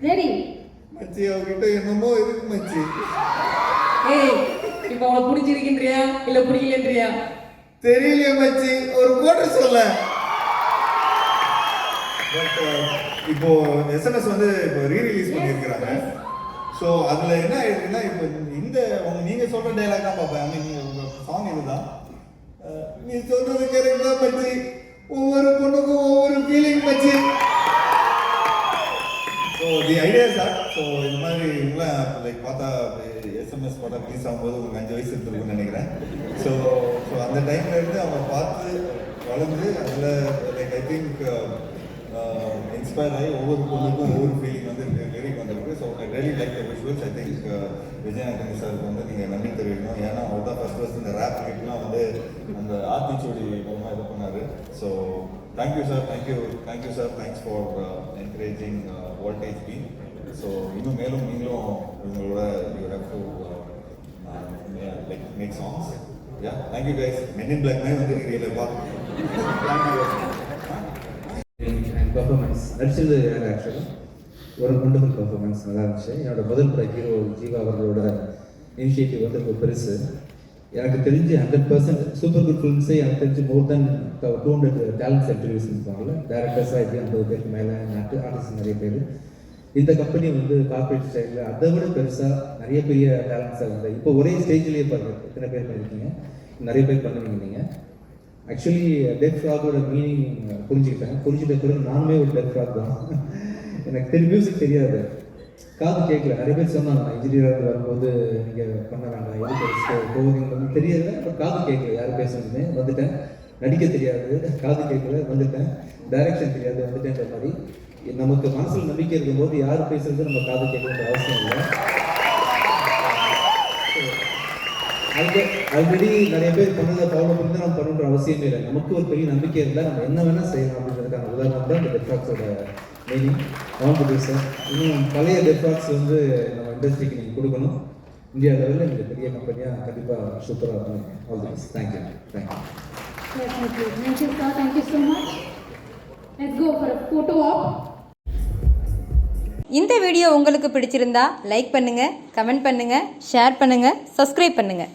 Ready மச்சி அவகிட்ட என்னமோ இருக்கு மச்சி. ஏய் இப்போ அவளை பிடிச்சிருக்கின்றியா இல்ல பிடிக்கலன்றியா? தெரியலையே மச்சி, ஒரு கோட்டை சொல்ல. பட் இப்போ எஸ்எம்எஸ் வந்து இப்போ ரீரிலீஸ் பண்ணியிருக்கிறாங்க. ஸோ அதில் என்ன ஆயிருக்குன்னா, இப்போ இந்த நீங்க சொல்ற டைலாக் தான் பார்ப்பேன். ஐ மீன் உங்க சாங் இதுதான். நீ சொல்றது கரெக்ட் தான் மச்சி, ஒவ்வொரு பொண்ணுக்கும் ஒவ்வொரு ஃபீலிங் மச்சி. So the idea sir. So இந்த மாதிரி இவங்களாம் லைக் பார்த்தா எஸ்எம்எஸ் படம் ரிலீஸ் ஆகும்போது உங்களுக்கு 5 வயசு இருக்குன்னு நினைக்கிறேன். ஸோ அந்த டைம்ல இருந்து அவங்க பார்த்து வளர்ந்து அதில் லைக் ஐ திங்க் இன்ஸ்பயர் ஆகி ஒவ்வொரு பொண்ணுக்கும் ஒவ்வொரு ஃபீலிங் வந்து லிரிக் வந்திருக்கு. So I really like the visuals. I think விஜயநாதனி சாருக்கு வந்து நீங்கள் நன்றி தெரிவிக்கணும். ஏன்னா அவர் தான் ஃபர்ஸ்ட் இந்த ரேப் கிட்லாம் வந்து அந்த ஆத்திச்சூடி மூலமாக இது பண்ணார். So thank you sir, thank you sir, thanks for encouraging voltage beam. So இன்னும் மேலும் நீங்களும் உங்களோட you have to like make songs. Yeah thank you guys. Men in black மாதிரி வந்துருக்கிறீங்களப்பா. தேங்க்யூ. அண்ட் பர்ஃபார்மன்ஸ் நடிச்சது யார் ஆக்சுவலாக ஒரு ஒண்டர்ஃபுல் பர்ஃபார்மன்ஸ் நல்லா இருந்துச்சு. என்னோட முதல் பட ஹீரோ ஜீவா அவர்களோட இனிஷியேட்டிவ் வந்து ரொம்ப பெருசு. எனக்கு தெரிஞ்சு 100% சூப்பர் குட் ஃபிலிம்ஸே எனக்கு தெரிஞ்சு மோர் தென் 200 டேலண்ட்ஸ் இன்டர்வியூஸ் இருப்பாங்கல்ல. டேரக்டர்ஸாக எப்படி 50 பேருக்கு மேலே ஆர்டிஸ்ட் நிறைய பேர். இந்த கம்பெனி வந்து கார்பரேட் ஸ்டைலில் அதை விட பெருசாக நிறைய பெரிய டேலண்ட்ஸாக இருந்தால் இப்போ ஒரே ஸ்டேஜ்லேயே பாருங்கள் எத்தனை பேர் பண்ணியிருக்கீங்க, நிறைய பேர் பண்ணுவீங்க நீங்கள். ஆக்சுவலி டெட் ஃப்ராகோட மீனிங் புரிஞ்சுட்ட பிறகு நானுமே ஒரு டெட் ஃப்ராக் தான். எனக்கு மியூசிக் தெரியாது, காது கேட்கல. நிறைய பேர் சொன்னாங்க இன்ஜினியராக வரும்போது நீங்கள் பண்ண வேண்டாம், எது கோவிங் வந்து தெரியாது. பட் காது கேட்கல, யாரும் பேசுறதுமே வந்துட்டேன். நடிக்க தெரியாது, காது கேட்கல, வந்துட்டேன். டைரக்ஷன் தெரியாது, வந்துட்டேன்ற மாதிரி. நமக்கு மனசில் நம்பிக்கை இருக்கும்போது யார் பேசுறது நம்ம காது கேட்கணுன்ற அவசியம் இல்லை. ஆல்ரெடி நிறைய பேர் பண்ணதை ஃபாலோ பண்ணி தான் நம்ம பண்ணுன்ற அவசியமே இல்லை. நமக்கு ஒரு பெரிய நம்பிக்கை இருந்தால் நம்ம என்ன வேணால் செய்யலாம் அப்படின்றதுக்கான உதாரணம் தான் இந்த டெட்ராக்ஸோட மீனிங். ஆல் சார், இன்னும் பழைய டெட்ராக்ஸ் வந்து நம்ம இண்டஸ்ட்ரிக்கு நீங்கள் கொடுக்கணும். இந்தியா லெவலில் இந்த பெரிய கம்பெனியாக கண்டிப்பாக சூப்பராக இருக்கும். All the best. Thank you. Thank you so much. Let's go for a photo op. இந்த வீடியோ உங்களுக்கு பிடிச்சிருந்தா லைக் பண்ணுங்கள், கமெண்ட் பண்ணுங்கள், ஷேர் பண்ணுங்கள், சப்ஸ்கிரைப் பண்ணுங்கள்.